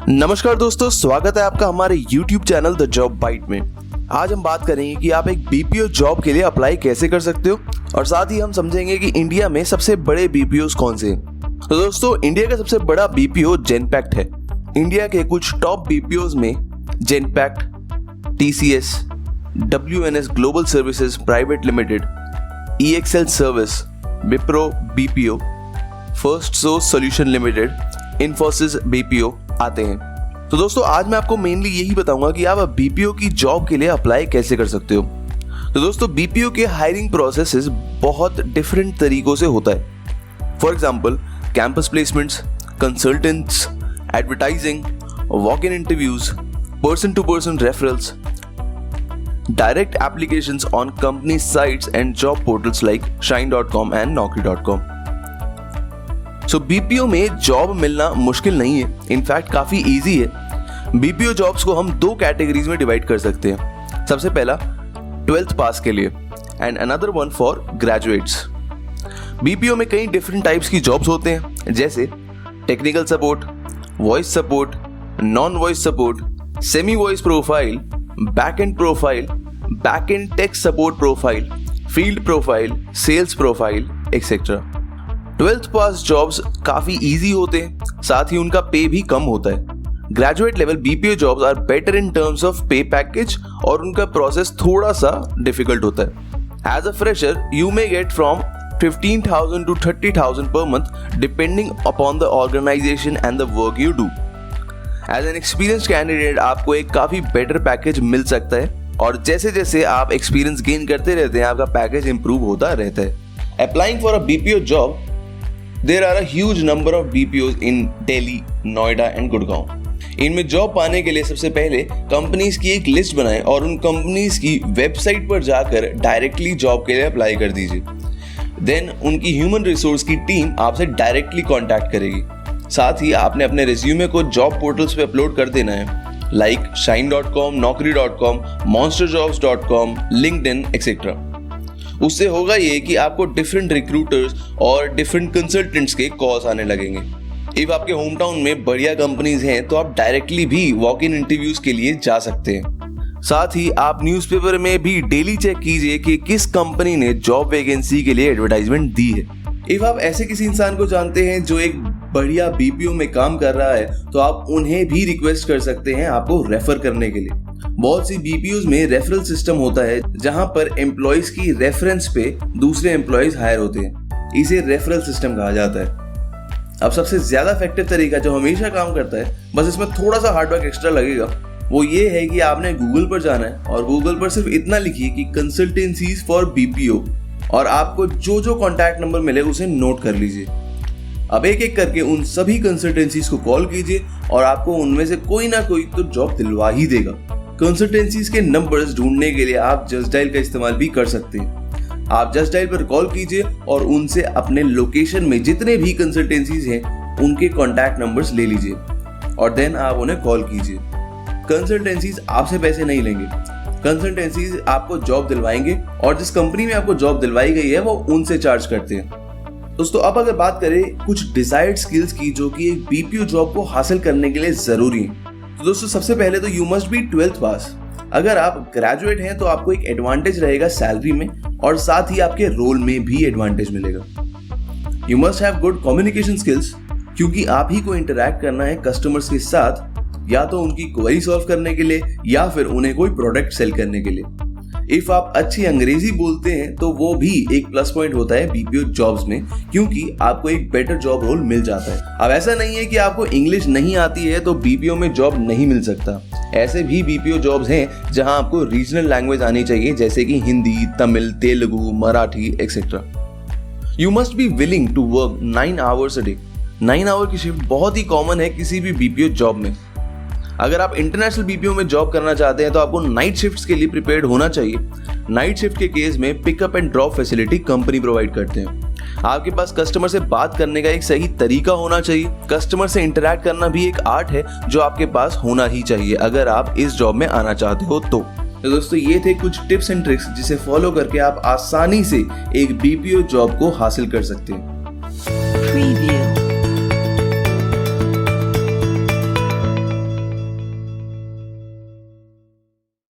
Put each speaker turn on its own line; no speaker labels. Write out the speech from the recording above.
नमस्कार दोस्तों, स्वागत है आपका हमारे YouTube channel the job bite में। आज हम बात करेंगे कि आप एक बीपीओ जॉब के लिए अप्लाई कैसे कर सकते हो और साथ ही हम समझेंगे कि इंडिया में सबसे बड़े बीपीओज कौन से हैं। तो दोस्तों, इंडिया का सबसे बड़ा बीपीओ जेनपैक्ट है। इंडिया के कुछ टॉप बीपीओज में Genpact, TCS, WNS global services private limited, EXL service, Wipro BPO, first source solution limited, Infosys BPO आते हैं। तो दोस्तों, आज मैं आपको मेनली यही बताऊंगा कि आप बीपीओ की जॉब के लिए अप्लाई कैसे कर सकते हो। तो दोस्तों, बीपीओ के हायरिंग प्रोसेस बहुत डिफरेंट तरीकों से होता है। For example, campus placements, consultants, advertising, walk in interviews, person to person referrals, direct applications on company sites and job portals like shine.com and naukri.com। So BPO में job मिलना मुश्किल नहीं है, इनफैक्ट काफी इजी है। बीपीओ जॉब्स को हम दो कैटेगरीज में डिवाइड कर सकते हैं। सबसे पहला 12th पास के लिए and another one for graduates. BPO में कई डिफरेंट टाइप्स की जॉब्स होते हैं, जैसे technical support, voice support, non voice support, semi voice profile, back end profile, back end tech support profile, field profile, sales profile etcetera. 12th pass jobs काफी easy होते हैं, साथ ही उनका पे भी कम होता है। Graduate level BPO jobs are better in terms of pay package और उनका प्रोसेस थोड़ा सा डिफिकल्ट होता है। As a fresher you may get from 15,000 to 30,000 per month depending upon the organization and the work you do। As an experience candidate आपको एक काफी better package मिल सकता है और जैसे जैसे आप एक्सपीरियंस गेन करते रहते हैं आपका पैकेज इंप्रूव होता रहता है। Applying for a BPO job, there are a huge number of BPOs in Delhi, Noida and Gurgaon. इनमें जॉब पाने के लिए सबसे पहले कंपनीज की एक लिस्ट बनाएं और उन कंपनीज की वेबसाइट पर जाकर डायरेक्टली जॉब के लिए अप्लाई कर दीजिए। देन उनकी ह्यूमन रिसोर्स की टीम आपसे डायरेक्टली कॉन्टैक्ट करेगी। साथ ही आपने अपने रिज्यूमे को जॉब पोर्टल्स पे अपलोड कर देना है, like shine.com, naukri.com, monsterjobs.com, LinkedIn etcetera. उससे होगा ये कि आपको डिफरेंट रिक्रूटर्स और डिफरेंट कंसल्टेंट्स के कॉल्स आने लगेंगे। इफ आपके होम टाउन में बढ़िया कंपनीज हैं तो आप डायरेक्टली भी वॉक इन इंटरव्यूज के लिए जा सकते हैं। साथ ही आप न्यूज़पेपर में भी डेली चेक कीजिए कि किस कंपनी ने जॉब वैकेंसी के लिए एडवर्टाइजमेंट दी है। इफ आप ऐसे किसी इंसान को जानते हैं जो एक बढ़िया बीपीओ में काम कर रहा है तो आप उन्हें भी रिक्वेस्ट कर सकते हैं आपको रेफर करने के लिए। बहुत सी बीपीओज में रेफरल सिस्टम होता है जहां पर एम्प्लॉयज की रेफरेंस पे दूसरे एम्प्लॉयज हायर होते हैं। इसे रेफरल सिस्टम कहा जाता है। अब सबसे ज्यादा इफेक्टिव तरीका जो हमेशा काम करता है, बस इसमें थोड़ा सा हार्डवर्क एक्स्ट्रा लगेगा, वो ये है कि आपने गूगल पर जाना है और गूगल पर सिर्फ इतना लिखिए कि कंसल्टेंसीज फॉर बीपीओ और आपको जो जो कॉन्टैक्ट नंबर मिले उसे नोट कर लीजिए। अब एक एक करके उन सभी कंसल्टेंसीज को कॉल कीजिए और आपको उनमें से कोई ना कोई तो जॉब दिलवा ही देगा। कंसल्टेंसीज के नंबर्स ढूंढने के लिए आप जस्ट डायल का इस्तेमाल भी कर सकते हैं। आप जस्ट डायल पर कॉल कीजिए और उनसे अपने लोकेशन में जितने भी कंसल्टेंसीज हैं उनके कॉन्टैक्ट नंबर्स ले लीजिए और देन आप उन्हें कॉल कीजिए। कंसल्टेंसीज आपसे पैसे नहीं लेंगे, कंसल्टेंसीज आपको जॉब दिलवाएंगे और जिस कंपनी में आपको जॉब दिलवाई गई है वो उनसे चार्ज करते हैं। दोस्तों, अब अगर बात करें कुछ डिजायर्ड स्किल्स की जो कि एक बीपीओ जॉब को हासिल करने के लिए जरूरी है, तो दोस्तों सबसे पहले तो यू मस्ट बी 12th पास। अगर आप ग्रेजुएट हैं तो आपको एक एडवांटेज रहेगा सैलरी में और साथ ही आपके रोल में भी एडवांटेज मिलेगा। You must have good communication skills, क्योंकि आप ही को इंटरैक्ट करना है कस्टमर्स के साथ, या तो उनकी क्वेरी सॉल्व करने के लिए या फिर उन्हें कोई प्रोडक्ट सेल करने के लिए। इफ आप अच्छी अंग्रेजी बोलते हैं तो वो भी एक प्लस पॉइंट होता है बीपीओ जॉब्स में, क्योंकि आपको एक बेटर जॉब रोल मिल जाता है। अब ऐसा नहीं है कि आपको इंग्लिश नहीं आती है तो बीपीओ में जॉब नहीं मिल सकता। ऐसे भी बीपीओ जॉब्स हैं जहां आपको रीजनल लैंग्वेज आनी चाहिए, जैसे कि Hindi, Tamil, Telugu, Marathi etcetera. You must be willing to work 9 hours a day। 9 hour की शिफ्ट बहुत ही कॉमन है किसी भी बीपीओ जॉब में। अगर आप इंटरनेशनल बीपीओ में जॉब करना चाहते हैं तो आपको नाइट शिफ्ट्स के लिए प्रिपेयर्ड होना चाहिए। नाइट शिफ्ट के केस में pickup and drop facility company provide करते हैं। आपके पास कस्टमर से बात करने का एक सही तरीका होना चाहिए। कस्टमर से इंटरैक्ट करना भी एक आर्ट है जो आपके पास होना ही चाहिए अगर आप इस जॉब में आना चाहते हो तो दोस्तों ये थे कुछ टिप्स एंड ट्रिक्स जिसे फॉलो करके आप आसानी से एक बीपीओ जॉब को हासिल कर सकते हैं।